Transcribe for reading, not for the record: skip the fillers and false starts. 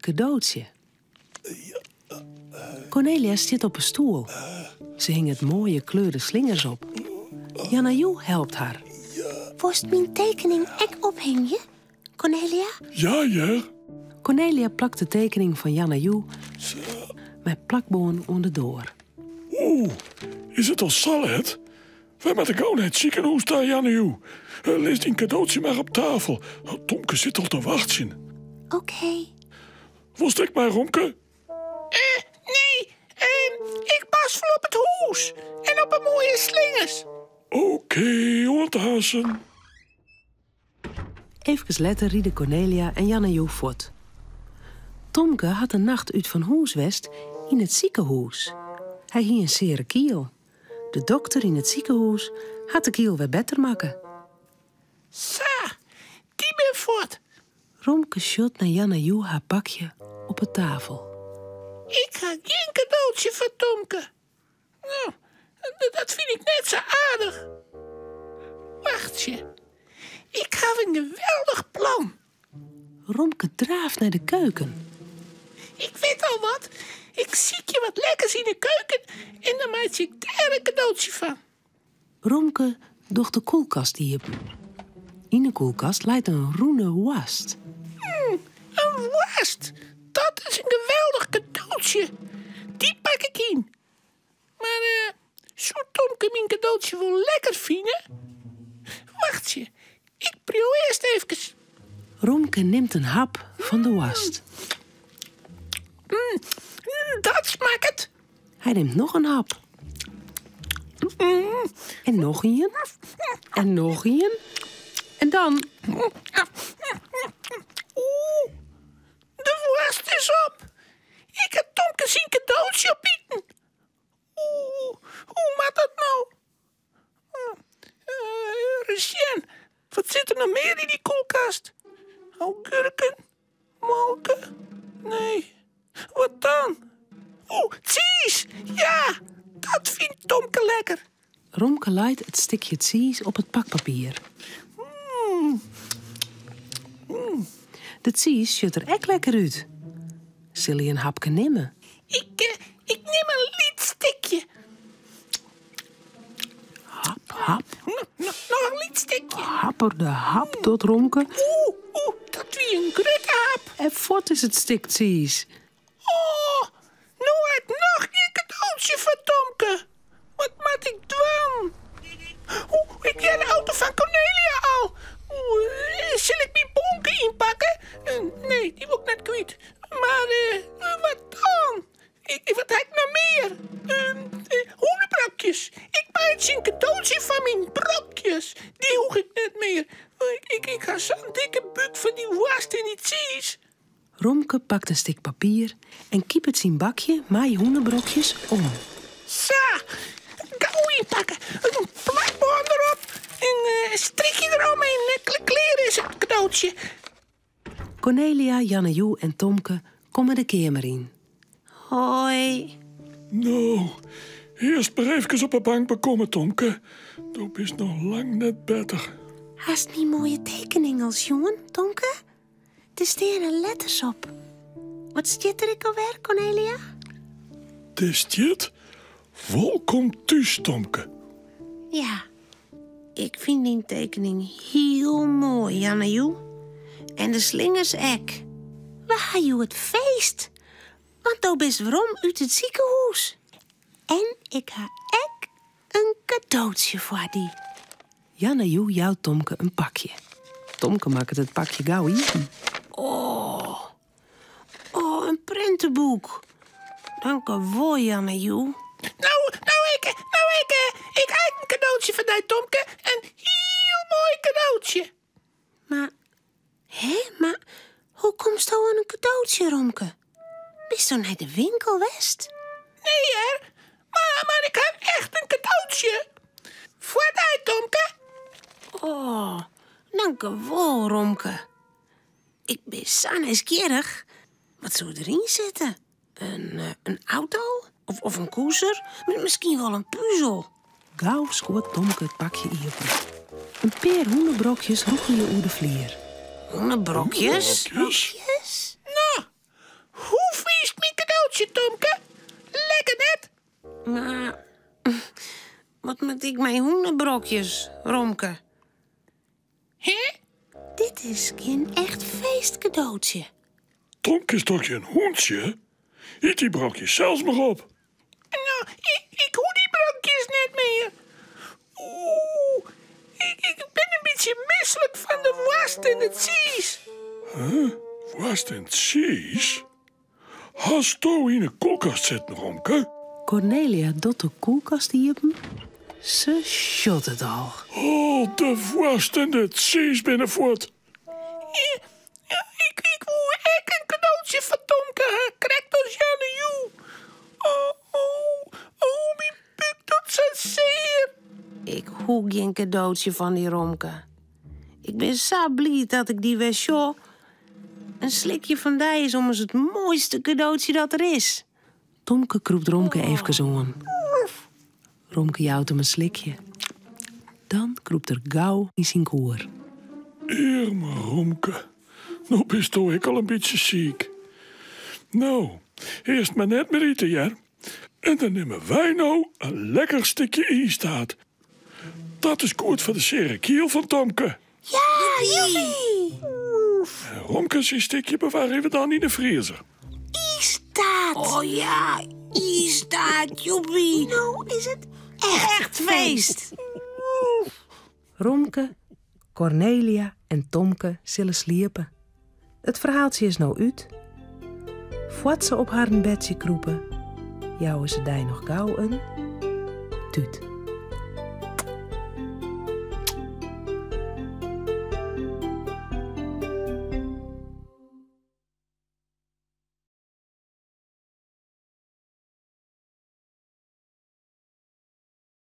cadeautje. Cornelia zit op een stoel. Ze hing het mooie kleurde slingers op. Jana Joe helpt haar. Worst mijn tekening ek ophing je, Cornelia? Ja. Cornelia plakt de tekening van Jana Joe met plakboon onderdoor. Is het al salet? We moeten gauw naar het ziekenhuis daar, Janne. Lees die cadeautje maar op tafel. Tomke zit al te wachten. Oké. Was ik maar, Romke? Nee. Ik pas vol op het hoes. En op een mooie slingers. Oké, onthazen. Even later rieden Cornelia en Jana Joe voort. Tomke had een nacht uit van Hoeswest in het ziekenhuis. Hij hie een zere kiel. De dokter in het ziekenhuis had de kiel weer beter maken. Sa, die ben voort. Romke shot naar Jana Joe haar pakje op de tafel. Ik ga geen cadeautje voor Tomke. Nou, dat vind ik net zo aardig. Wacht je. Ik heb een geweldig plan. Romke draaft naar de keuken. Ik weet al wat. Ik zie je wat lekkers in de keuken en dan maak je daar een cadeautje van. Romke docht de koelkast diepen. In de koelkast leidt een groene wast. Een worst. Dat is een geweldig cadeautje. Die pak ik in. Maar zou Tomke mijn cadeautje wel lekker vinden? Wacht je. Ik probeer eerst even. Romke neemt een hap van de wast. Dat smaakt het. Hij neemt nog een hap. En nog een. En nog een. En dan... De worst is op. Ik heb Tomke zijn cadeautje opeten. Hoe maakt dat nou? Regine, wat zit er nog meer in die koelkast? Augurken? Molken? Nee. Wat dan? Cheese! Ja, dat vindt Tomke lekker. Romke leidt het stukje cheese op het pakpapier. De cheese ziet er echt lekker uit. Zul je een hapje nemen? Ik neem een lietstikje. Hap. Nog een lietstikje. Happer de hap tot Romke. Dat wie een grote hap. En voort is het stuk cheese. Nu heb ik nog een cadeautje voor Tomke. Wat moet ik doen? Ik heb de auto van Cornelia al. Zal ik mijn bonken inpakken? Nee, die wil ik net kwijt. Maar wat dan? Wat heb ik nog meer? Hoenenbrokjes. Ik maak een cadeautje van mijn brokjes. Die hoef ik net meer. Ik ga zo'n dikke buik van die worst en die cheese. Romke pakt een stuk papier en kiepert zijn bakje met hoenenbrokjes om. Zo, gauw inpakken. Een plakbord erop. Een strikje eromheen. Kleren is het cadeautje. Cornelia, Jana Joe en Tomke komen de kamer in. Hoi. Nou, eerst maar even op de bank bekomen, Tomke. Du bist nog lang net beter. Haast niet mooie tekening als jongen, Tomke? Er staan letters op. Wat staat er alweer, Cornelia? Er staat: welkom thuis, Tomke. Ja, ik vind die tekening heel mooi, Jana Joe. En de slingers ek. We gaan je het feest. Want dan bist waarom uit het ziekenhuis. En ik ga ek een cadeautje voor die. Jana Joe jouwt Tomke een pakje. Tomke maakt het pakje gauw in. Oh, een prentenboek. Dank u wel, Jana Joe. Ik heb een cadeautje van die Tomke. Een heel mooi cadeautje. Maar hoe komt je aan een cadeautje, Romke? Bist je naar de winkel west? Nee, hè? Maar ik heb echt een cadeautje. Voor die Tomke. Oh, dank u wel, Romke. Ik ben zo nieuwsgierig. Wat zou erin zitten? Een auto? Of een koeser? Misschien wel een puzzel. Gauw scoort Tomke het pakje open. Een peer hoenenbrokjes roegelen over de vlier. Hoenenbrokjes? Brokjes? Nou, Maar wat moet ik met hoenderbrokjes, Romke? Hè? Dit is geen echt feestcadeautje. Tomke is toch geen hoentje? Eet die brokjes zelfs maar op. Nou, ik hoor die brokjes net meer. Oeh, ik ben een beetje misselijk van de worst en het cheese. Worst en cheese? Hast du in een koelkast zitten, Romke? Cornelia doet de koelkast diepen. Ze shot het al. Oh, de worst en de cheese binnenvoort. Ja, ik wil echt een cadeautje van Tomke. Krijg als Janne Joe. Mijn buik doet zo zeer. Ik hoef geen cadeautje van die Romke. Ik ben zo blij dat ik die weer show. Een slikje van die is ommers het mooiste cadeautje dat er is. Tomke kroept Romke even aan. Romke jouwt hem een slikje. Dan kroept er gauw in zijn koer. Eer me, Romke. Nou bist toch ik al een beetje ziek. Nou, eerst maar net met eten, ja? En dan nemen wij nou een lekker stukje ijstaart. Dat is goed voor de zere kiel van Tomke. Ja, joepie! En Romke zijn stukje bewaren we dan in de vriezer. Staat. Oh ja, hier staat, joepie. Nou is het echt feest. Romke, Cornelia en Tomke zullen sliepen. Het verhaaltje is nou uit. Voordat ze op haar bedje kroepen, jouwen ze die nog gauw een tuut.